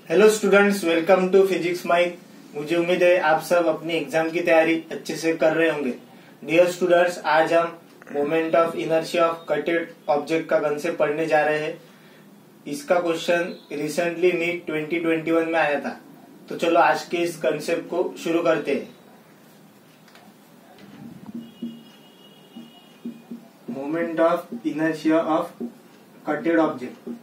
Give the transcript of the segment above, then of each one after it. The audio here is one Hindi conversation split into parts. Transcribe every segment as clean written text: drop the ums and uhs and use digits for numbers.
Hello students, welcome to physics mike. मुझे उम्मीद है आप सब अपनी एग्जाम की तैयारी अच्छे से कर रहे होंगे। डियर स्टूडेंट्स, आज हम moment of inertia of कटेड object का कंसेप्ट पढ़ने जा रहे हैं। इसका क्वेश्चन रिसेंटली नीट 2021 में आया था। तो चलो आज के इस कंसेप्ट को शुरू करते हैं। Moment of inertia of कटेड object.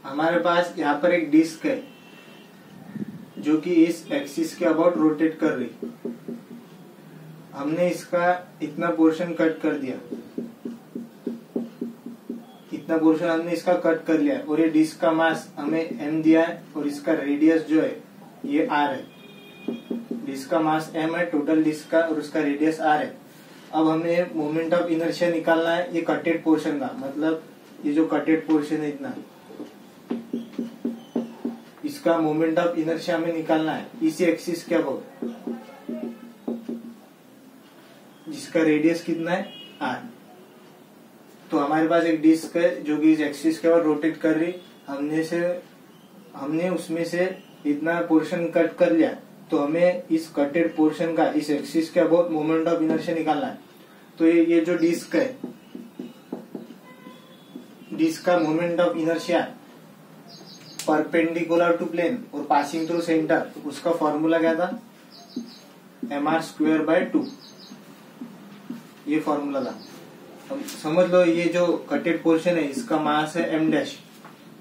हमारे पास यहाँ पर एक डिस्क है जो कि इस एक्सिस के अबाउट रोटेट कर रही। हमने इसका इतना पोर्शन कट कर दिया, इतना पोर्शन हमने इसका कट कर लिया और ये डिस्क का मास हमें m दिया है और इसका रेडियस जो है ये r है। डिस्क का मास m है टोटल डिस्क का और उसका रेडियस r है। अब हमें मोमेंट ऑफ इनर्शिया निकालना है ये कटेड पोर्शन का, मतलब ये जो कटेड पोर्शन है इतना, इसका मोमेंट ऑफ इनर्शिया हमें निकालना है इसी एक्सिस के अबाउट, जिसका रेडियस कितना है r। तो हमारे पास एक डिस्क है जो कि इस एक्सिस के अबाउट रोटेट कर रही। हमने उसमें से इतना पोर्शन कट कर लिया, तो हमें इस कटेड पोर्शन का इस एक्सिस के अबाउट मोमेंट ऑफ इनर्शिया निकालना है। तो ये जो डिस्क है, डिस्क का moment of inertia perpendicular to plane और पासिंग थ्रू सेंटर, उसका फॉर्मूला क्या था, mr²/2। ये फॉर्मूला था। अब समझ लो ये जो कटेड पोर्शन है इसका मास है m डैश,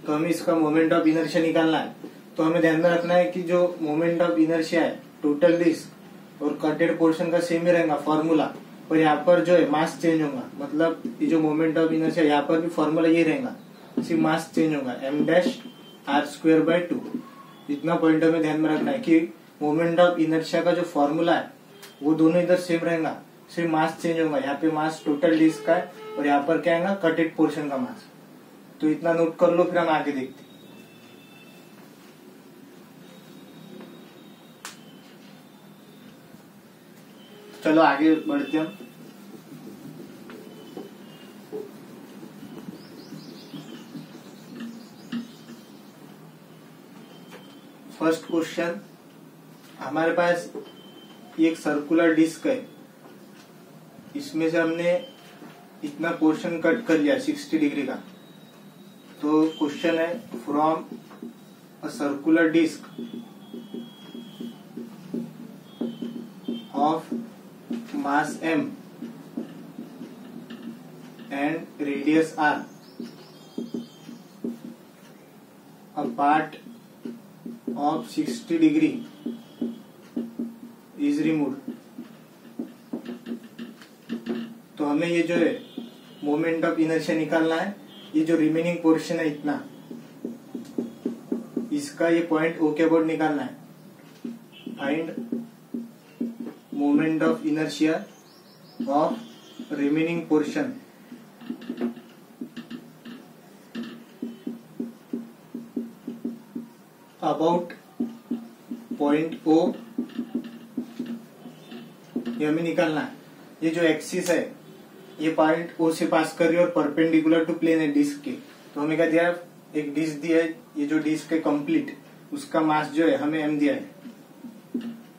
तो हमें इसका मोमेंट ऑफ इनर्शिया निकालना है। तो हमें ध्यान में रखना है कि जो मोमेंट ऑफ इनर्शिया है टोटल डिस्क और कटेड पोर्शन का सेम ही रहेगा फॉर्मूला, पर यहाँ पर जो है मास चेंज होगा। मतलब ये जो मोमेंट ऑफ इनर्शिया यहाँ पर भी फॉर्मूला ये रहेगा, सिर्फ मास चेंज होगा, m'(r²/2। इतना पॉइंट हमें ध्यान में रखना है कि मोमेंट ऑफ इनर्शिया का जो फॉर्मूला है वो दोनों इधर सेम रहेगा, सिर्फ मास चेंज होगा। यहाँ पे मास टोटल डिस्क का है और यहाँ पर क्या है कटेड पोर्शन का मास। तो इतना नोट कर लो, फिर हम आगे देखते हैं। चलो आगे बढ़ते हम। फर्स्ट क्वेश्चन, हमारे पास एक सर्कुलर डिस्क है, इसमें से हमने इतना पोर्शन कट कर लिया 60 डिग्री का। तो क्वेश्चन है, from a circular disc of mass m and radius r, a part of 60 degree is removed। तो हमें ये जो है मोमेंट ऑफ इनर्शिया निकालना है। ये जो रिमेनिंग पोर्शन है इतना, इसका ये पॉइंट ओ के अबाउट निकालना है। Find moment of inertia of remaining portion about point O, ये हमें निकालना है। ये जो एक्सिस है ये पॉइंट ओ से पास कर रही है और परपेंडिकुलर टू प्लेन है डिस्क के। तो हमें क्या दिया, एक डिस्क दिया है, ये जो डिस्क है कंप्लीट, उसका मास जो है हमें m दिया है।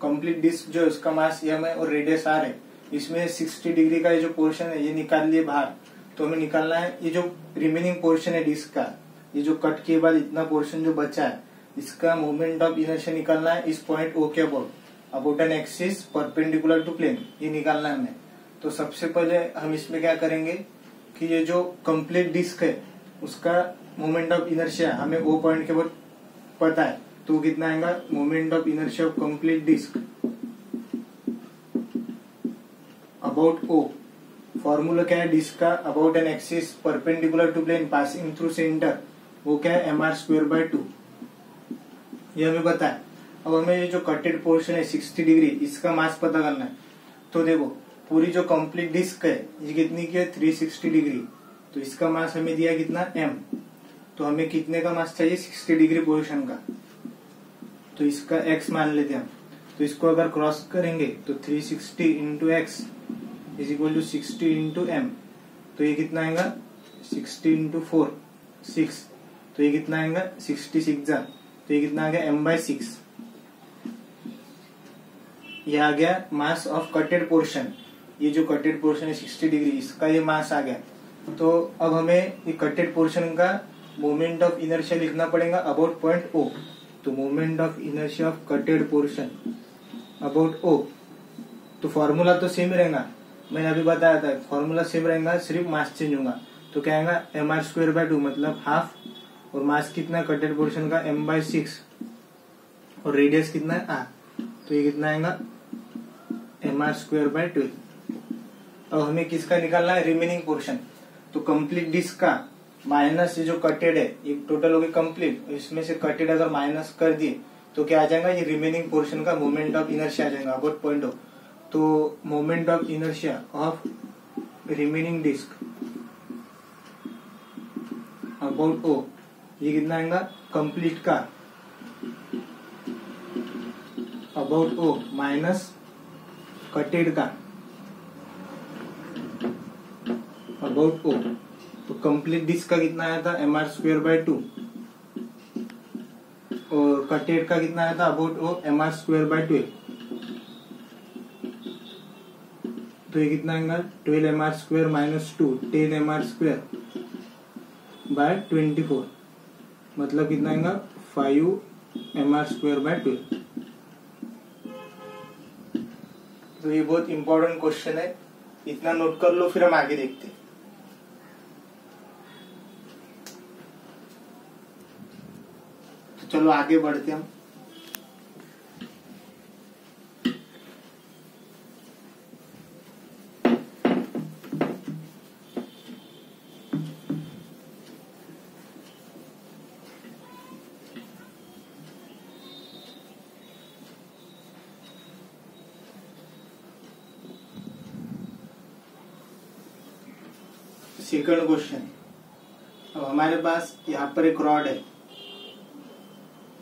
कंप्लीट डिस्क जो है उसका मास m है और रेडियस r है। इसमें 60 डिग्री का ये जो पोर्शन है ये निकाल लिए बाहर। तो हमें निकालना है ये जो रिमेनिंग पोर्शन है डिस्क का, ये जो कट के बाद इतना पोर्शन जो बचा है, इसका मोमेंट ऑफ इनर्शिया निकालना है इस पॉइंट ओ के about an axis perpendicular to plane, ये निकालना है हमें। तो सबसे पहले हम इसमें क्या करेंगे कि ये जो कंप्लीट डिस्क है उसका मोमेंट ऑफ इनर्शिया हमें ओ पॉइंट के बाद पता है। तो कितना आएगा, moment of inertia of complete disc about O, formula क्या है डिस्क का, about an axis perpendicular to plane passing through centre, वो क्या है mr²/2। ये हमें पता है। अब हमें ये जो कटेड पोर्शन है 60 डिग्री, इसका मास पता करना है। तो देखो पूरी जो कंप्लीट डिस्क है ये कितनी की है, 360 डिग्री। तो इसका मास हमें दिया कितना, m। तो हमें कितने का मास चाहिए, 60 डिग्री पोर्शन का। तो इसका x मान लेते हैं हम। तो इसको अगर क्रॉस करेंगे तो 360 into x is equal to 60 into m. तो ये कितना आएगा, 60 इंटू 4 6, तो ये कितना आएगा 66 जा, तो ये कितना आ गया m/6। ये आ गया मास ऑफ कटेड पोर्शन। ये जो कटेड पोर्शन है 60 डिग्री, इसका ये मास आ गया। तो अब हमें ये कटेड पोर्शन का मोमेंट ऑफ इनर्शिया लिखना पड़ेगा अबाउट पॉइंट O। तो moment of inertia of कटेड portion about O, तो फॉर्मूला तो सेम रहेगा, मैंने अभी बताया था फॉर्मूला सेम रहेगा, सिर्फ मास चेंज होगा। तो क्या आएगा mr²/2 मतलब हाफ, और मास कितना है कटेड पोर्शन का m/6, और रेडियस कितना है r, तो ये कितना आएगा mr²/2। अब हमें किसका निकालना है, रिमेनिंग पोर्शन। तो कंप्लीट डिस्क का माइनस ये जो कटेड है, ये टोटल हो गया कंप्लीट, इसमें से कटेड अगर माइनस कर दिए तो क्या आ जाएगा, ये रिमेनिंग पोर्शन का मोमेंट ऑफ इनर्शिया आ जाएगा अबाउट पॉइंट O। तो moment of inertia of remaining disc about O, ये कितना आएगा कंप्लीट का अबाउट O माइनस कटेड का अबाउट O। तो कंप्लीट डिस्क का कितना आया था mr²/2, और कटेड का कितना आया था अबाउट O mr²/12। तो ये कितना आएगा 12mr² माइनस 2 10mr²/24, मतलब कितना आएगा 5mr²/12। तो ये बहुत इंपॉर्टेंट क्वेश्चन है, इतना नोट कर लो, फिर हम आगे देखते हैं। तो चलो आगे बढ़ते हम। सेकंड क्वेश्चन, अब हमारे पास यहाँ पर एक रॉड है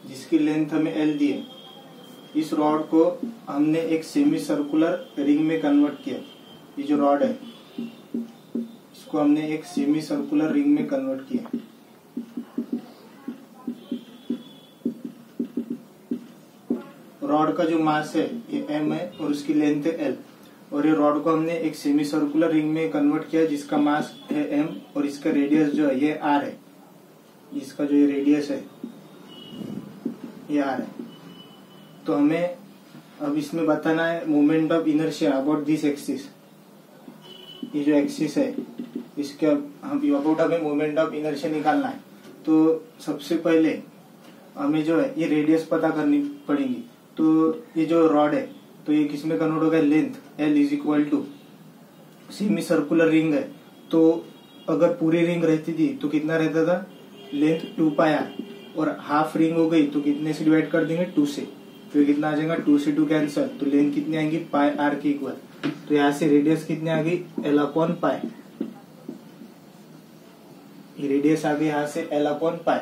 जिसकी लेंथ हमें L दी है। इस रॉड को हमने एक सेमी सर्कुलर रिंग में कन्वर्ट किया। ये जो रॉड है इसको हमने एक सेमी सर्कुलर रिंग में कन्वर्ट किया। रॉड का जो मास है ये m है और उसकी लेंथ है L, और ये रॉड को हमने एक सेमी सर्कुलर रिंग में कन्वर्ट किया जिसका मास है m, और इसका रेडियस जो है ये r है। इसका जो ये रेडियस है ये r है। तो हमें अब इसमें बताना है moment of inertia about this axis. ये जो एक्सिस है इसके हम अबाउट हमें मोमेंट ऑफ इनर्शिया निकालना है। तो सबसे पहले हमें जो है ये रेडियस पता करनी पड़ेगी। तो ये जो रॉड है तो ये किसमें कन्वर्ट होगा, length L is equal to semi circular ring है। तो अगर पूरी रिंग रहती थी तो कितना रहता था, लेंथ 2πr, और हाफ रिंग हो गई तो कितने से डिवाइड कर देंगे 2 से, तो ये कितना आ जाएगा 2 से 2 कैंसल, तो लेंथ कितनी आएगी πr के इक्वल। तो यहाँ से रेडियस कितनी आ गई L/π, ये रेडियस आ गई यहाँ से L/π।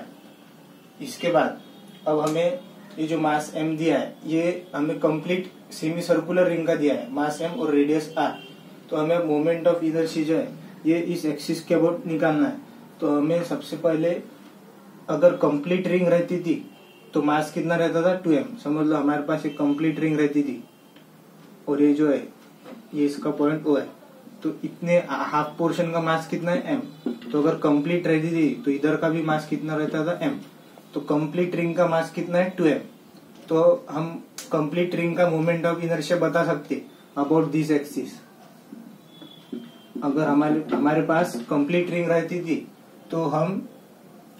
इसके बाद अब हमें ये जो मास m दिया है ये हमें कंप्लीट सेमी सर्कुलर रिंग का दिया है, मास m और रेडियस r। तो हमें मोमेंट ऑफ इनर्शिया जो है ये इस एक्सिस के अबाउट निकालना है। तो हमें सबसे पहले अगर कंप्लीट रिंग रहती थी तो मास कितना रहता था 2m। समझ लो हमारे पास एक कंप्लीट रिंग रहती थी और ये जो है ये इसका पॉइंट O है, तो इतने हाफ पोर्शन का मास कितना है m। तो अगर कंप्लीट रहती थी तो इधर का भी मास कितना रहता था m। तो कंप्लीट रिंग का मास कितना है 2m। तो हम कंप्लीट रिंग का मोमेंट ऑफ इनर्शिया बता सकते अबाउट दिस एक्सिस। अगर हमारे पास कंप्लीट रिंग रहती थी तो हम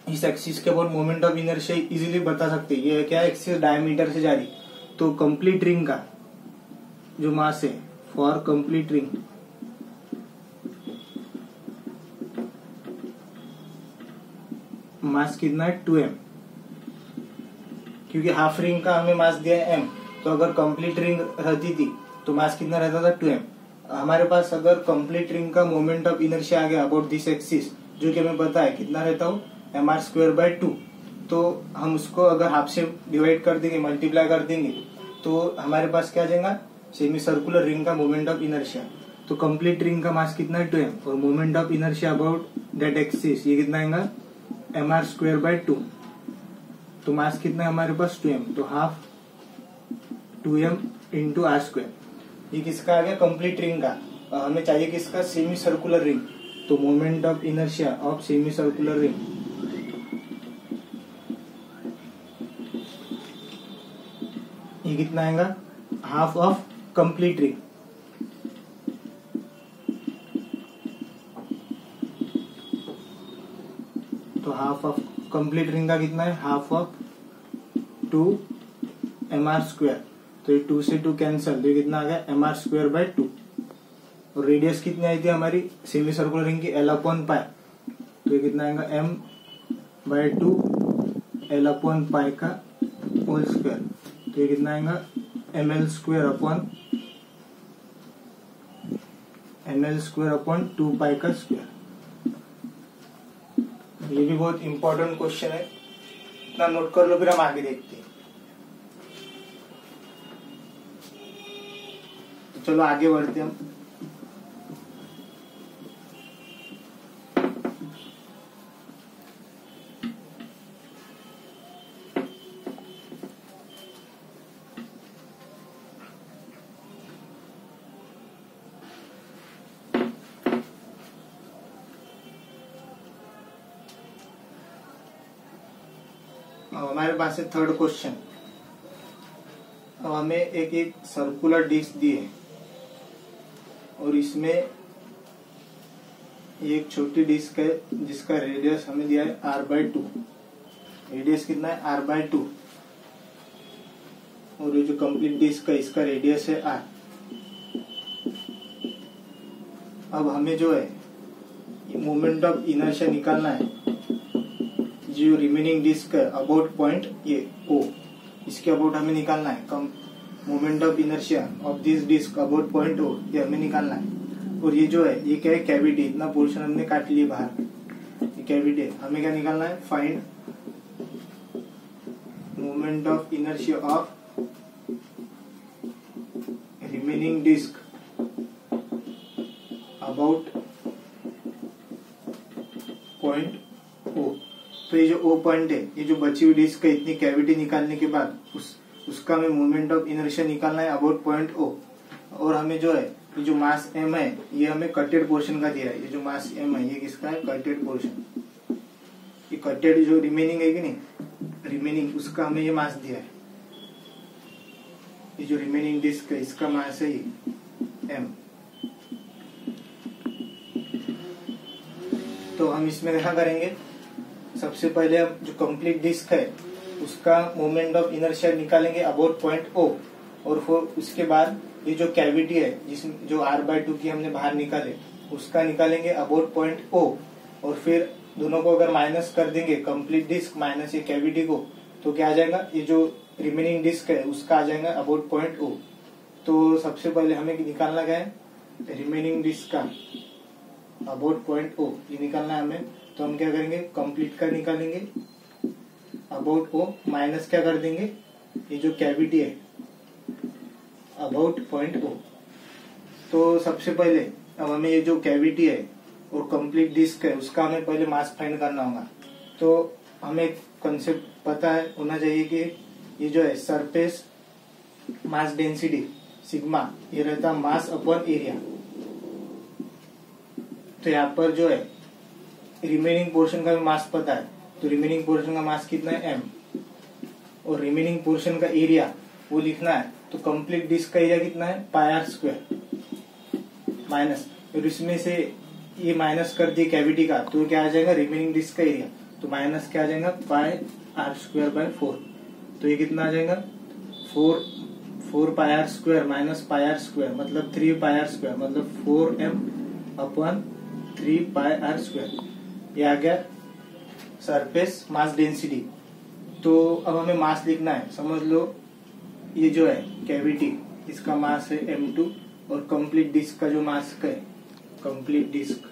इस एक्सिस के about moment of inertia easily बता सकते। ये क्या एक्सिस डायमीटर से जा रही, तो कंप्लीट रिंग का जो मास है फॉर कंप्लीट रिंग मास कितना है 2m, क्योंकि हाफ रिंग का हमें मास दिया है m। तो अगर कंप्लीट रिंग रहती थी तो मास कितना रहता था 2m। हमारे पास अगर कंप्लीट रिंग का मोमेंट ऑफ इनर्शिया आ गया अबाउट दिस एक्सिस, जो कि हमें पता है कितना रहता हो mr²/2, तो हम उसको अगर हाफ से डिवाइड कर देंगे, मल्टीप्लाई कर देंगे, तो हमारे पास क्या आ जाएगा सेमी सर्कुलर रिंग का मोमेंट ऑफ इनर्शिया। तो कंप्लीट रिंग का मास कितना है 2m और moment of inertia about that axis, ये कितना आएगा mr²/2। तो मास कितना है हमारे पास 2m, तो हाफ 2m इंटू r²। ये किसका आ गया कंप्लीट रिंग का। हमें चाहिए किसका सेमी सर्कुलर रिंग, तो moment of inertia of semi circular ring ये कितना आएगा हाफ ऑफ कंप्लीट रिंग। तो हाफ ऑफ कंप्लीट रिंग का कितना है हाफ ऑफ 2mr²। तो ये 2 से 2 कैंसल, तो ये कितना आ गया mr²/2। और रेडियस कितनी आई थी हमारी सेमी सर्कुलर रिंग की l/π, तो ये कितना आएगा m/2 l/π का होल स्क्वायर। तो ये कितना आएगा ml² का स्क्वायर। ये भी बहुत इंपॉर्टेंट क्वेश्चन है, इतना नोट कर लो फिर हम आगे देखते हैं। तो चलो आगे बढ़ते हम। हमारे पास है थर्ड क्वेश्चन। अब हमें एक सर्कुलर डिस्क दी है और इसमें एक छोटी डिस्क है जिसका रेडियस हमें दिया है r/2। रेडियस कितना है r/2 और ये जो कंप्लीट डिस्क है इसका रेडियस है r। अब हमें जो है मोमेंट ऑफ इनर्शिया निकालना है। जो रिमेनिंग डिस्क है अबाउट पॉइंट ये O, इसके अबाउट हमें निकालना है कम moment of inertia of this disc about point O, ये हमें निकालना है। और ये जो है ये क्या है कैविटी, इतना पोर्शन हमने काट लिया बाहर, ये कैविटी है। हमें क्या निकालना है find moment of inertia of remaining disc about point O। तो ये जो O पॉइंट है, ये जो बची हुई डिस्क है इतनी कैविटी निकालने के बाद उसका हमें मोमेंट ऑफ इनर्शिया निकालना है अबाउट पॉइंट O। और हमें जो है ये जो मास m है ये हमें कटेड पोर्शन का दिया है। ये जो मास m है ये किसका है कटेड पोर्शन। ये कटेड जो रिमेनिंग है कि नहीं, रिमेनिंग उसका हमें ये मास दिया है। ये जो रिमेनिंग डिस्क है इसका मास है ये m। तो हम इसमें क्या करेंगे, सबसे पहले हम जो कंप्लीट डिस्क है उसका मोमेंट ऑफ इनर्शिया निकालेंगे अबाउट पॉइंट O। और फिर उसके बाद ये जो कैविटी है जिसमें जो r/2 की हमने बाहर निकाले उसका निकालेंगे अबाउट पॉइंट O। और फिर दोनों को अगर माइनस कर देंगे कंप्लीट डिस्क माइनस ये कैविटी को, तो क्या आ जाएगा ये जो रिमेनिंग डिस्क है उसका आ जाएगा अबाउट पॉइंट O। तो सबसे पहले हमें निकालना क्या है रिमेनिंग डिस्क का अबाउट पॉइंट O, ये निकालना है हमें। तो हम क्या करेंगे कंप्लीट का निकालेंगे अबाउट O माइनस क्या कर देंगे ये जो कैविटी है अबाउट पॉइंट O। तो सबसे पहले अब हमें ये जो कैविटी है और कंप्लीट डिस्क है उसका हमें पहले मास फाइंड करना होगा। तो हमें कंसेप्ट पता है होना चाहिए कि ये जो है सरफेस मास डेंसिटी सिग्मा ये रहता मास अपॉन एरिया। तो यहाँ पर जो है रिमेनिंग पोर्शन का भी मास पता है, तो रिमेनिंग पोर्शन का मास कितना है m और रिमेनिंग पोर्शन का एरिया वो लिखना है। तो कंप्लीट डिस्क का एरिया कितना है πr² माइनस, और इसमें से ये माइनस कर दिए कैविटी का तो क्या आ जाएगा रिमेनिंग डिस्क का एरिया, तो माइनस क्या आ जाएगा πr²/4। तो ये कितना आ जाएगा 4πr² माइनस πr² मतलब 3πr² मतलब 4m/3πr²। ये आ गया सरफेस मास डेंसिटी। तो अब हमें मास लिखना है। समझ लो ये जो है कैविटी इसका मास है m2 और कंप्लीट डिस्क का जो मास है कंप्लीट डिस्क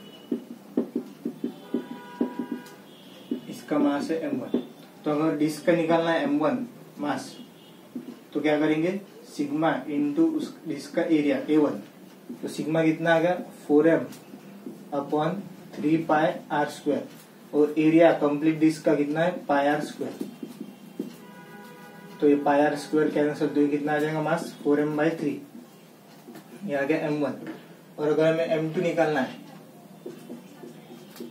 इसका मास है m1। तो अगर डिस्क का निकालना है m1 मास तो क्या करेंगे सिग्मा इंटू उस डिस्क का एरिया a1। तो सिग्मा कितना आ गया 4m/3 3 पाई आर स्क्वायर, और एरिया कंप्लीट डिस्क का कितना है पाई आर स्क्वायर। तो ये पाई आर स्क्वायर कैंसिल, तो ये कितना आ जाएगा मास 4m/3, ये आ गया m1। और अगर हमें m2 निकालना है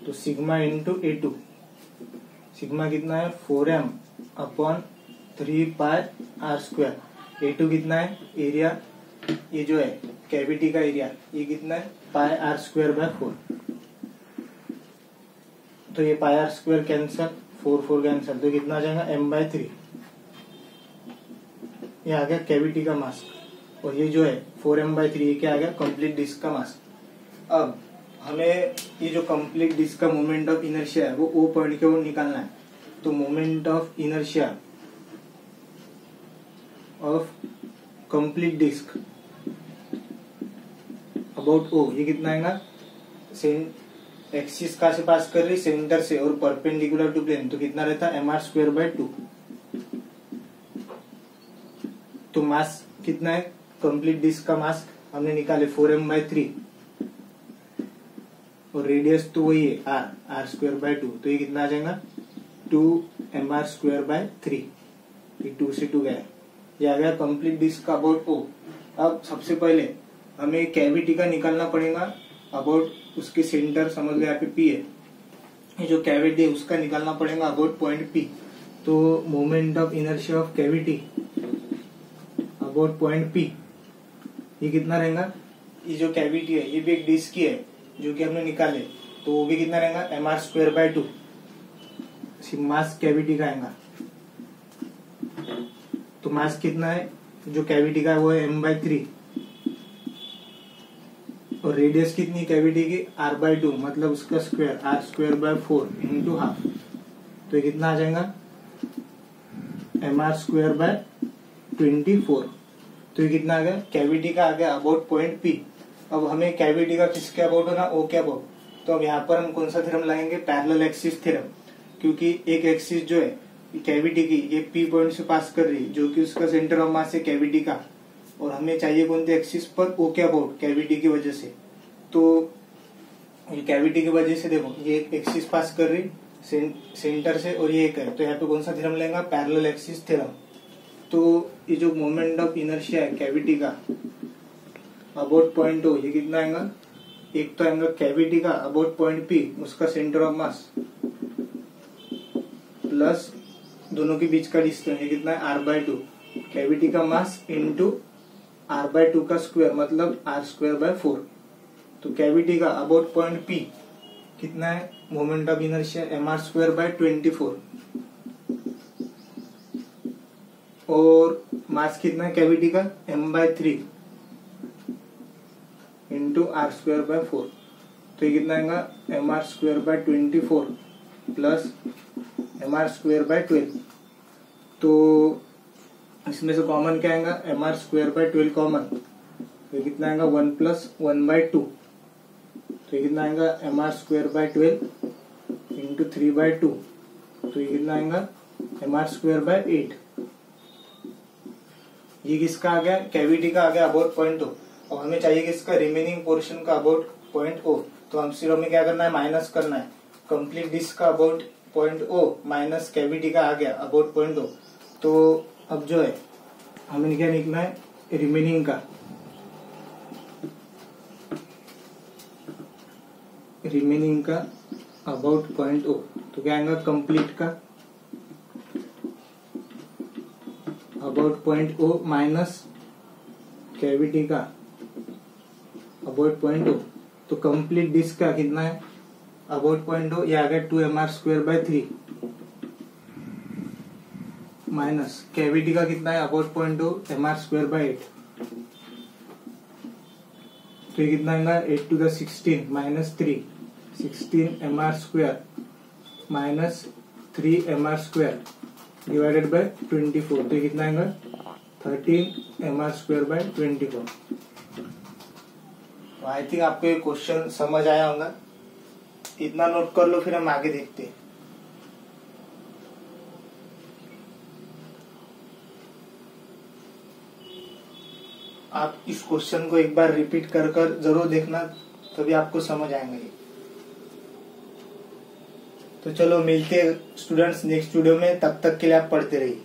तो सिग्मा इंटू A2, सिग्मा कितना है 4m/3 pi are square. A2 कितना है एरिया, ये जो है कैविटी का एरिया, ये कितना है पाई आर स्क्वायर बाय 4। तो ये पाई आर स्क्वायर कैंसल, 4 कैंसल, तो कितना आ जाएगा m/3, ये आ गया कैविटी का मास। और ये जो है 4m/3, ये क्या आ गया कंप्लीट डिस्क का मास। अब हमें ये जो कंप्लीट डिस्क का मोमेंट ऑफ इनर्शिया है वो O पॉइंट के ओर निकालना है। तो moment of inertia of complete disc about O, ये कितना आएगा, एक्सिस कहाँ से पास कर रही, सेंटर से, और परपेंडिकुलर टू प्लेन, तो कितना रहता है mr²/2। तो मास कितना है कंप्लीट डिस्क का मास हमने निकाले 4m/3, और रेडियस तो वही है r²/2, तो ये कितना आ जाएगा 2mr²/3, ये 2 से 2 गया, ये आ गया कंप्लीट डिस्क का अबाउट O। अब सबसे पहले हमें कैविटी का निकालना पड़ेगा अबाउट उसके सेंटर, समझ लो यहाँ पे P है, ये जो कैविटी है उसका निकालना पड़ेगा अबाउट पॉइंट P। तो moment of inertia of cavity about point P, ये कितना रहेगा, ये जो कैविटी है ये भी एक डिस्क की है जो कि हमने निकाले, तो वो भी कितना रहेगा mr²/2, मास कैविटी का आएगा। तो मास कितना है जो कैविटी का है वो है m/3, और रेडियस कितनी कैविटी की r/2, मतलब उसका स्क्वायर r²/4 इंटू हाफ, तो ये कितना आ जाएगा mr²/24। तो ये कितना आ गया कैविटी का आ गया अबाउट पॉइंट P। अब हमें कैविटी का किसके अबाउट होना, O के अबाउट। तो अब यहाँ पर हम कौन सा थ्योरम लाएंगे, पैरेलल एक्सिस थ्योरम, क्योंकि एक एक्सिस जो है कैविटी की ये P पॉइंट से पास कर रही है जो कि उसका सेंटर ऑफ मास है कैविटी का, और हमें चाहिए कौन सी एक्सिस पर O के अबाउट कैविटी की वजह से। तो ये कैविटी की वजह से देखो ये एक एक्सिस पास कर रही सेंटर से, और ये एक है, तो यहाँ पे कौन सा थ्योरम लेंगे पैरेलल एक्सिस थ्योरम। तो ये जो मोमेंट ऑफ इनर्शिया है कैविटी का अबाउट पॉइंट O, ये कितना आएगा, एक तो आएगा कैविटी का अबाउट पॉइंट P, उसका सेंटर ऑफ मास, प्लस दोनों के बीच का डिस्टेंस, ये कितना है r/2, कैविटी का मास इंटू r/2 का स्क्वायर, मतलब r²/4। तो कैविटी का अबाउट पॉइंट P कितना है, मोमेंट ऑफ इनर्शिया mr²/24, और मास कितना है कैविटी का m/3 इंटू r²/4। तो ये कितना आएगा mr²/24 प्लस mr²/12। तो इसमें से कॉमन क्या आएगा, mr²/12 कॉमन, तो ये कितना आएगा 1 + 1/2। तो ये कितना आएगा mr²/12 इंटू 3/2, तो ये कितना आएगा mr²/8। ये किसका आ गया, कैविटी का आ गया अबाउट पॉइंट O। और हमें चाहिए कि इसका रिमेनिंग पोर्शन का अबाउट पॉइंट O, तो हम सिर्फ हमें क्या करना है, माइनस करना है। कंप्लीट डिस्क का about point O minus cavity का आ गया अबाउट पॉइंट O। तो अब जो है हमें क्या निकलना है, रिमेनिंग का, रिमेनिंग का अबाउट पॉइंट O। तो क्या आएगा कंप्लीट का about point O minus cavity का अबाउट पॉइंट O। तो कंप्लीट डिस्क का कितना है अबाउट पॉइंट O, ये आ गया 2mr²/3 माइनस कैविटी का कितना है अबाउट पॉइंट O mr²/8। तो ये कितना आएगा 8⁻16 minus 3, 16mr² minus 3mr² divided by 24। तो ये कितना आएगा 13mr²/24। आई थिंक आपको ये क्वेश्चन समझ आया होगा, इतना नोट कर लो, फिर हम आगे देखते हैं। आप इस क्वेश्चन को एक बार रिपीट कर जरूर देखना, तभी आपको समझ आएंगे। तो चलो मिलते हैं स्टूडेंट्स नेक्स्ट वीडियो में, तब तक के लिए आप पढ़ते रहिए।